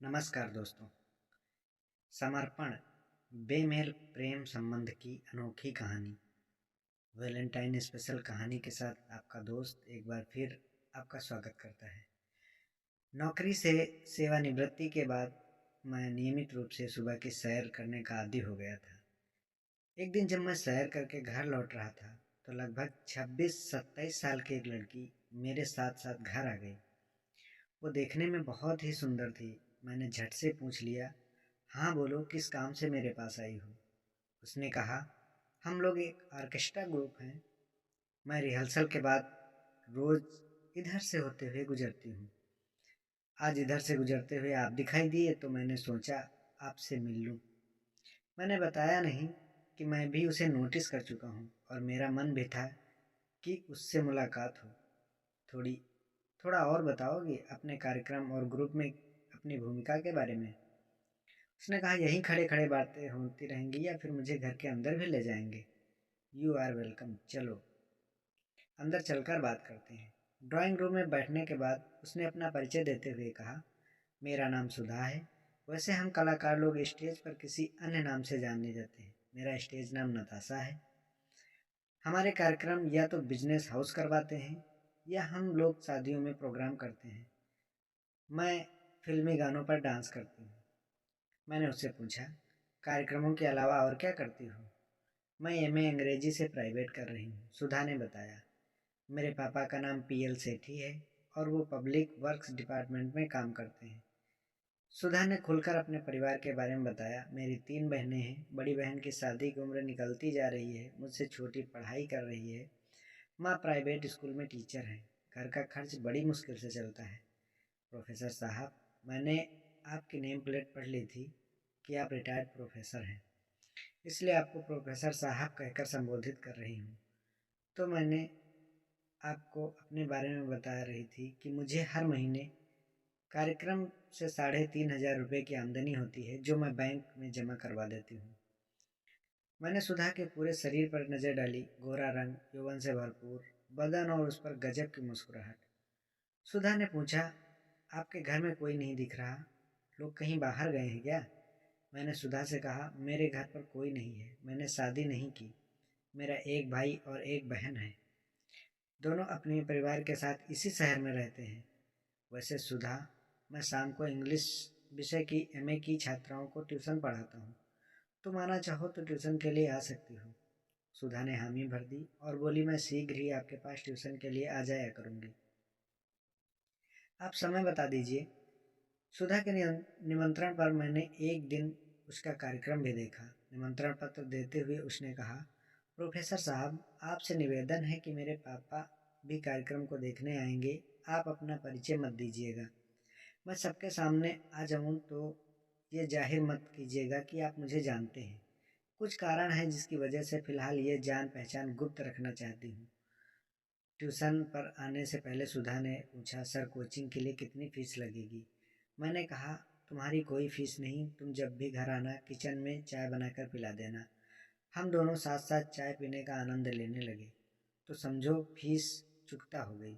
नमस्कार दोस्तों। समर्पण बेमेल प्रेम संबंध की अनोखी कहानी वैलेंटाइन स्पेशल कहानी के साथ आपका दोस्त एक बार फिर आपका स्वागत करता है। नौकरी से सेवानिवृत्ति के बाद मैं नियमित रूप से सुबह की सैर करने का आदी हो गया था। एक दिन जब मैं सैर करके घर लौट रहा था तो लगभग 26-27 साल की एक लड़की मेरे साथ साथ घर आ गई। वो देखने में बहुत ही सुंदर थी। मैंने झट से पूछ लिया, हाँ बोलो, किस काम से मेरे पास आई हो? उसने कहा, हम लोग एक ऑर्केस्ट्रा ग्रुप हैं। मैं रिहर्सल के बाद रोज इधर से होते हुए गुजरती हूँ। आज इधर से गुजरते हुए आप दिखाई दिए तो मैंने सोचा आपसे मिल लूँ। मैंने बताया नहीं कि मैं भी उसे नोटिस कर चुका हूँ और मेरा मन भी था कि उससे मुलाकात हो। थोड़ा और बताओगे अपने कार्यक्रम और ग्रुप में अपनी भूमिका के बारे में? उसने कहा, यहीं खड़े खड़े बातें होती रहेंगी या फिर मुझे घर के अंदर भी ले जाएंगे? यू आर वेलकम, चलो अंदर चलकर बात करते हैं। ड्राइंग रूम में बैठने के बाद उसने अपना परिचय देते हुए कहा, मेरा नाम सुधा है। वैसे हम कलाकार लोग स्टेज पर किसी अन्य नाम से जानने जाते हैं। मेरा स्टेज नाम नताशा है। हमारे कार्यक्रम या तो बिजनेस हाउस करवाते हैं या हम लोग शादियों में प्रोग्राम करते हैं। मैं फिल्मी गानों पर डांस करती हूँ। मैंने उससे पूछा, कार्यक्रमों के अलावा और क्या करती हो? मैं एमए अंग्रेजी से प्राइवेट कर रही हूँ, सुधा ने बताया। मेरे पापा का नाम पीएल सेठी है और वो पब्लिक वर्क्स डिपार्टमेंट में काम करते हैं। सुधा ने खुलकर अपने परिवार के बारे में बताया। मेरी 3 बहनें हैं। बड़ी बहन की शादी की उम्र निकलती जा रही है, मुझसे छोटी पढ़ाई कर रही है। माँ प्राइवेट स्कूल में टीचर है। घर का खर्च बड़ी मुश्किल से चलता है। प्रोफेसर साहब, मैंने आपकी नेम प्लेट पढ़ ली थी कि आप रिटायर्ड प्रोफेसर हैं, इसलिए आपको प्रोफेसर साहब कहकर संबोधित कर रही हूँ। तो मैंने आपको अपने बारे में बता रही थी कि मुझे हर महीने कार्यक्रम से 3,500 रुपये की आमदनी होती है जो मैं बैंक में जमा करवा देती हूँ। मैंने सुधा के पूरे शरीर पर नज़र डाली। गोरा रंग, यौवन से भरपूर बदन और उस पर गजब की मुस्कुराहट। सुधा ने पूछा, आपके घर में कोई नहीं दिख रहा, लोग कहीं बाहर गए हैं क्या? मैंने सुधा से कहा, मेरे घर पर कोई नहीं है, मैंने शादी नहीं की। मेरा एक भाई और एक बहन है। दोनों अपने परिवार के साथ इसी शहर में रहते हैं। वैसे सुधा, मैं शाम को इंग्लिश विषय की एमए की छात्राओं को ट्यूशन पढ़ाता हूँ। तुम आना चाहो तो ट्यूशन के लिए आ सकती हो। सुधा ने हामी भर दी और बोली, मैं शीघ्र ही आपके पास ट्यूशन के लिए आ जाया करूँगी। आप समय बता दीजिए। सुधा के निमंत्रण पर मैंने एक दिन उसका कार्यक्रम भी देखा। निमंत्रण पत्र देते हुए उसने कहा, प्रोफेसर साहब, आपसे निवेदन है कि मेरे पापा भी कार्यक्रम को देखने आएंगे। आप अपना परिचय मत दीजिएगा। मैं सबके सामने आ जाऊं तो ये जाहिर मत कीजिएगा कि आप मुझे जानते हैं। कुछ कारण है जिसकी वजह से फ़िलहाल ये जान पहचान गुप्त रखना चाहती हूँ। ट्यूशन पर आने से पहले सुधा ने पूछा, सर कोचिंग के लिए कितनी फ़ीस लगेगी? मैंने कहा, तुम्हारी कोई फ़ीस नहीं। तुम जब भी घर आना किचन में चाय बनाकर पिला देना। हम दोनों साथ साथ चाय पीने का आनंद लेने लगे तो समझो फीस चुकता हो गई।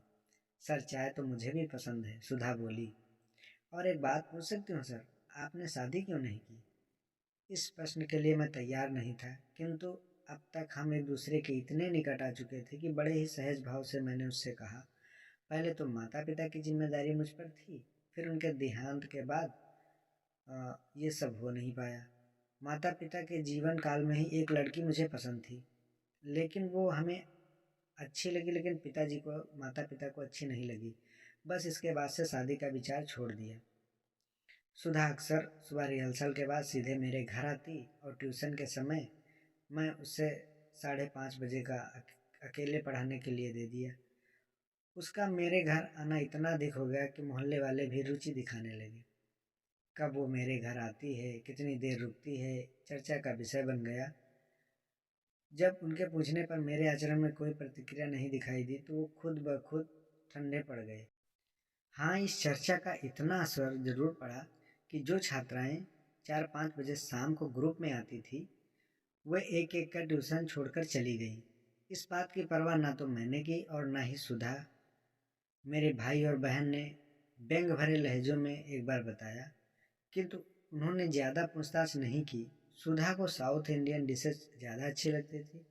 सर चाय तो मुझे भी पसंद है, सुधा बोली। और एक बात पूछ सकती हूँ सर, आपने शादी क्यों नहीं की? इस प्रश्न के लिए मैं तैयार नहीं था, किंतु अब तक हम एक दूसरे के इतने निकट आ चुके थे कि बड़े ही सहज भाव से मैंने उससे कहा, पहले तो माता पिता की जिम्मेदारी मुझ पर थी, फिर उनके देहांत के बाद ये सब हो नहीं पाया। माता पिता के जीवन काल में ही एक लड़की मुझे पसंद थी, लेकिन वो हमें अच्छी लगी, लेकिन पिताजी को, माता पिता को अच्छी नहीं लगी। बस इसके बाद से शादी का विचार छोड़ दिया। सुधा अक्सर सुबह रिहर्सल के बाद सीधे मेरे घर आती और ट्यूशन के समय मैं उसे 5:30 बजे का अकेले पढ़ाने के लिए दे दिया। उसका मेरे घर आना इतना अधिक हो गया कि मोहल्ले वाले भी रुचि दिखाने लगे। कब वो मेरे घर आती है, कितनी देर रुकती है, चर्चा का विषय बन गया। जब उनके पूछने पर मेरे आचरण में कोई प्रतिक्रिया नहीं दिखाई दी तो वो खुद ब खुद ठंडे पड़ गए। हाँ, इस चर्चा का इतना असर जरूर पड़ा कि जो छात्राएं 4-5 बजे शाम को ग्रुप में आती थी, वह एक एक कर ट्यूशन छोड़कर चली गई। इस बात की परवाह ना तो मैंने की और ना ही सुधा। मेरे भाई और बहन ने व्यंग भरे लहजों में एक बार बताया, किंतु उन्होंने ज़्यादा पूछताछ नहीं की। सुधा को साउथ इंडियन डिशेज ज़्यादा अच्छी लगती थी,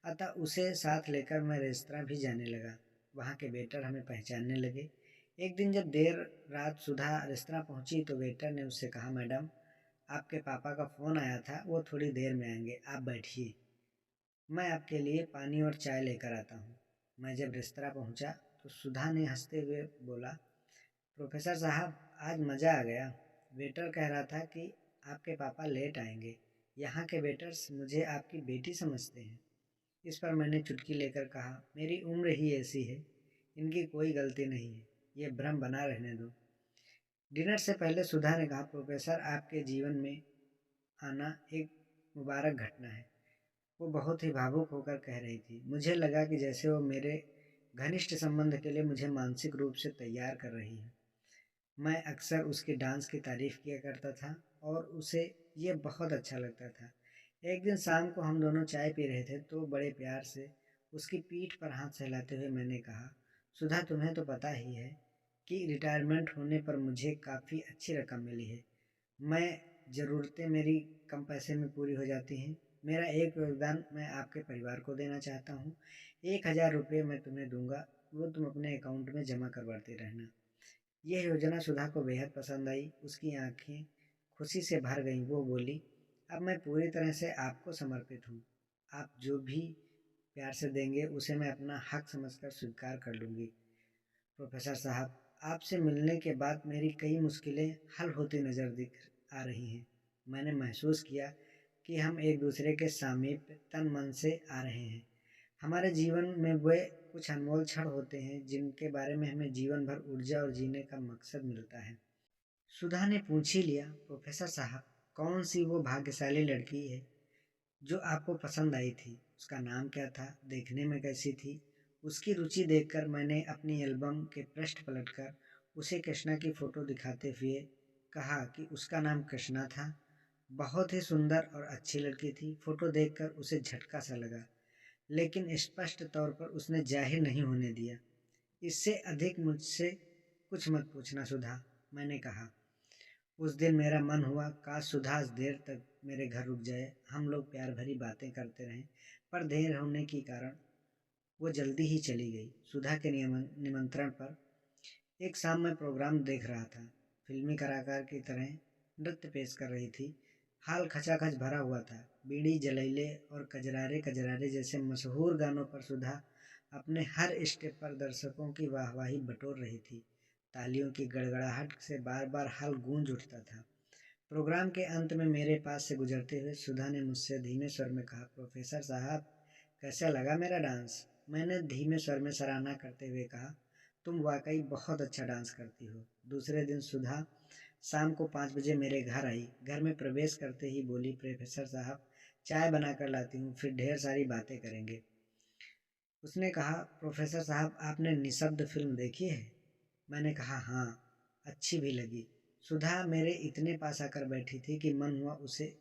अतः उसे साथ लेकर मैं रेस्तरां भी जाने लगा। वहाँ के वेटर हमें पहचानने लगे। एक दिन जब देर रात सुधा रेस्तरां पहुँची तो वेटर ने उससे कहा, मैडम आपके पापा का फ़ोन आया था, वो थोड़ी देर में आएंगे, आप बैठिए, मैं आपके लिए पानी और चाय लेकर आता हूँ। मैं जब रेस्तरां पहुँचा तो सुधा ने हंसते हुए बोला, प्रोफेसर साहब आज मज़ा आ गया। वेटर कह रहा था कि आपके पापा लेट आएंगे। यहाँ के वेटर्स मुझे आपकी बेटी समझते हैं। इस पर मैंने चुटकी लेकर कहा, मेरी उम्र ही ऐसी है, इनकी कोई गलती नहीं है, ये भ्रम बना रहने दो। डिनर से पहले सुधा ने कहा, प्रोफेसर आपके जीवन में आना एक मुबारक घटना है। वो बहुत ही भावुक होकर कह रही थी। मुझे लगा कि जैसे वो मेरे घनिष्ठ संबंध के लिए मुझे मानसिक रूप से तैयार कर रही है। मैं अक्सर उसके डांस की तारीफ किया करता था और उसे ये बहुत अच्छा लगता था। एक दिन शाम को हम दोनों चाय पी रहे थे तो बड़े प्यार से उसकी पीठ पर हाथ सहलाते हुए मैंने कहा, सुधा तुम्हें तो पता ही है कि रिटायरमेंट होने पर मुझे काफ़ी अच्छी रकम मिली है। मैं ज़रूरतें मेरी कम पैसे में पूरी हो जाती हैं। मेरा एक योगदान मैं आपके परिवार को देना चाहता हूँ। 1000 रुपये मैं तुम्हें दूंगा, वो तुम अपने अकाउंट में जमा करवाते रहना। यह योजना सुधा को बेहद पसंद आई। उसकी आंखें खुशी से भर गईं। वो बोली, अब मैं पूरी तरह से आपको समर्पित हूँ। आप जो भी प्यार से देंगे उसे मैं अपना हक समझकर स्वीकार कर लूँगी। प्रोफेसर साहब, आपसे मिलने के बाद मेरी कई मुश्किलें हल होती नज़र दिख आ रही हैं। मैंने महसूस किया कि हम एक दूसरे के समीप तन मन से आ रहे हैं। हमारे जीवन में वे कुछ अनमोल क्षण होते हैं जिनके बारे में हमें जीवन भर ऊर्जा और जीने का मकसद मिलता है। सुधा ने पूछ ही लिया, प्रोफेसर साहब कौन सी वो भाग्यशाली लड़की है जो आपको पसंद आई थी? उसका नाम क्या था? देखने में कैसी थी? उसकी रुचि देखकर मैंने अपनी एल्बम के पृष्ठ पलटकर उसे कृष्णा की फ़ोटो दिखाते हुए कहा कि उसका नाम कृष्णा था। बहुत ही सुंदर और अच्छी लड़की थी। फ़ोटो देखकर उसे झटका सा लगा, लेकिन स्पष्ट तौर पर उसने जाहिर नहीं होने दिया। इससे अधिक मुझसे कुछ मत पूछना सुधा, मैंने कहा। उस दिन मेरा मन हुआ काश सुधा देर तक मेरे घर रुक जाए, हम लोग प्यार भरी बातें करते रहें, पर देर होने के कारण वो जल्दी ही चली गई। सुधा के निमंत्रण पर एक शाम मैं प्रोग्राम देख रहा था। फिल्मी कलाकार की तरह नृत्य पेश कर रही थी। हाल खचाखच भरा हुआ था। बीड़ी जलैले और कजरारे कजरारे जैसे मशहूर गानों पर सुधा अपने हर स्टेप पर दर्शकों की वाहवाही बटोर रही थी। तालियों की गड़गड़ाहट से बार बार हाल गूंज उठता था। प्रोग्राम के अंत में मेरे पास से गुजरते हुए सुधा ने मुझसे धीमे स्वर में कहा, प्रोफेसर साहब कैसा लगा मेरा डांस? मैंने धीमे स्वर में सराहना करते हुए कहा, तुम वाकई बहुत अच्छा डांस करती हो। दूसरे दिन सुधा शाम को 5 बजे मेरे घर आई। घर में प्रवेश करते ही बोली, प्रोफेसर साहब चाय बनाकर लाती हूँ, फिर ढेर सारी बातें करेंगे। उसने कहा, प्रोफेसर साहब आपने निशब्द फिल्म देखी है? मैंने कहा, हाँ, अच्छी भी लगी। सुधा मेरे इतने पास आकर बैठी थी कि मन हुआ उसे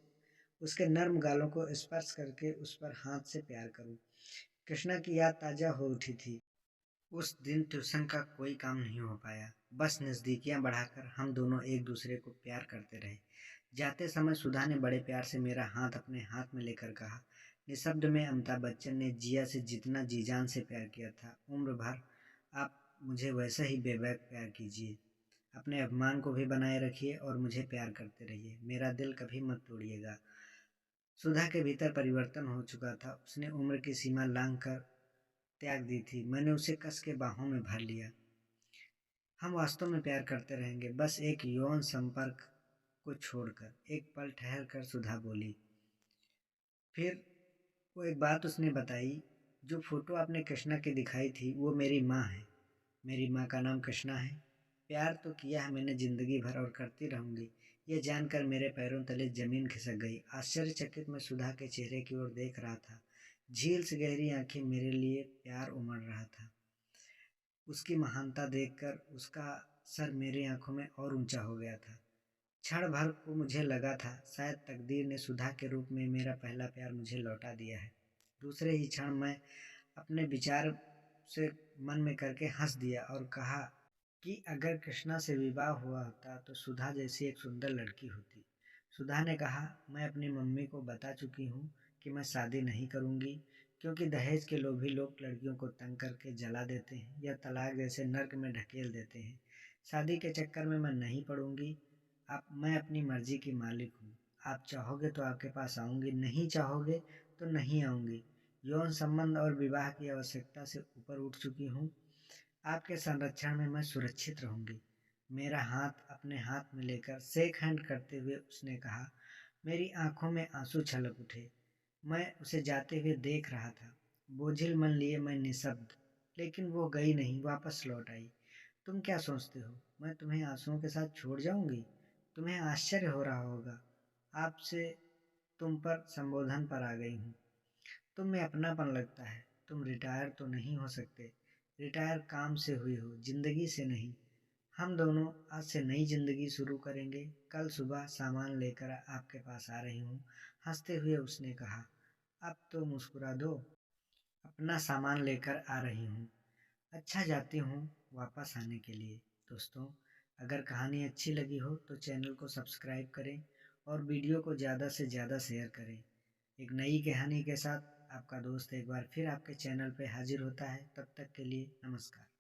उसके नर्म गालों को स्पर्श करके उस पर हाथ से प्यार करूं। कृष्णा की याद ताजा हो उठी थी। उस दिन ट्यूशन का कोई काम नहीं हो पाया। बस नज़दीकियां बढ़ाकर हम दोनों एक दूसरे को प्यार करते रहे। जाते समय सुधा ने बड़े प्यार से मेरा हाथ अपने हाथ में लेकर कहा, निशब्द में अमिताभ बच्चन ने जिया से जितना जी जान से प्यार किया था, उम्र भर आप मुझे वैसा ही बेबाक प्यार कीजिए। अपने अभिमान को भी बनाए रखिए और मुझे प्यार करते रहिए। मेरा दिल कभी मत तोड़िएगा। सुधा के भीतर परिवर्तन हो चुका था। उसने उम्र की सीमा लांघ कर त्याग दी थी। मैंने उसे कस के बाहों में भर लिया। हम वास्तव में प्यार करते रहेंगे, बस एक यौन संपर्क को छोड़कर। एक पल ठहर कर सुधा बोली। फिर वो एक बात उसने बताई, जो फोटो आपने कृष्णा की दिखाई थी वो मेरी माँ है। मेरी माँ का नाम कृष्णा है। प्यार तो किया है मैंने जिंदगी भर और करती रहूंगी। यह जानकर मेरे पैरों तले जमीन खिसक गई। आश्चर्यचकित मैं सुधा के चेहरे की ओर देख रहा था। झील से गहरी आंखें मेरे लिए प्यार उमड़ रहा था। उसकी महानता देखकर उसका सर मेरी आंखों में और ऊंचा हो गया था। क्षण भर को मुझे लगा था शायद तकदीर ने सुधा के रूप में मेरा पहला प्यार मुझे लौटा दिया है। दूसरे ही क्षण मैं अपने विचार से मन में करके हंस दिया और कहा, कि अगर कृष्णा से विवाह हुआ होता तो सुधा जैसी एक सुंदर लड़की होती। सुधा ने कहा, मैं अपनी मम्मी को बता चुकी हूँ कि मैं शादी नहीं करूँगी, क्योंकि दहेज के लोभी लोग लड़कियों को तंग करके जला देते हैं या तलाक जैसे नर्क में ढकेल देते हैं। शादी के चक्कर में मैं नहीं पड़ूंगी। मैं अपनी मर्जी की मालिक हूँ। आप चाहोगे तो आपके पास आऊँगी, नहीं चाहोगे तो नहीं आऊँगी। यौन संबंध और विवाह की आवश्यकता से ऊपर उठ चुकी हूँ। आपके संरक्षण में मैं सुरक्षित रहूंगी। मेरा हाथ अपने हाथ में लेकर शेक हैंड करते हुए उसने कहा। मेरी आंखों में आंसू छलक उठे। मैं उसे जाते हुए देख रहा था। बोझिल मन लिए मैं निशब्द, लेकिन वो गई नहीं, वापस लौट आई। तुम क्या सोचते हो, मैं तुम्हें आंसुओं के साथ छोड़ जाऊंगी? तुम्हें आश्चर्य हो रहा होगा। आपसे तुम पर संबोधन पर आ गई हूँ। तुम में अपनापन लगता है। तुम रिटायर तो नहीं हो सकते। रिटायर काम से हुई हो, जिंदगी से नहीं। हम दोनों आज से नई जिंदगी शुरू करेंगे। कल सुबह सामान लेकर आपके पास आ रही हूँ। हंसते हुए उसने कहा। अब तो मुस्कुरा दो। अपना सामान लेकर आ रही हूँ। अच्छा, जाती हूँ वापस आने के लिए। दोस्तों, अगर कहानी अच्छी लगी हो तो चैनल को सब्सक्राइब करें और वीडियो को ज़्यादा से ज़्यादा शेयर करें। एक नई कहानी के साथ आपका दोस्त एक बार फिर आपके चैनल पे हाजिर होता है। तब तक के लिए नमस्कार।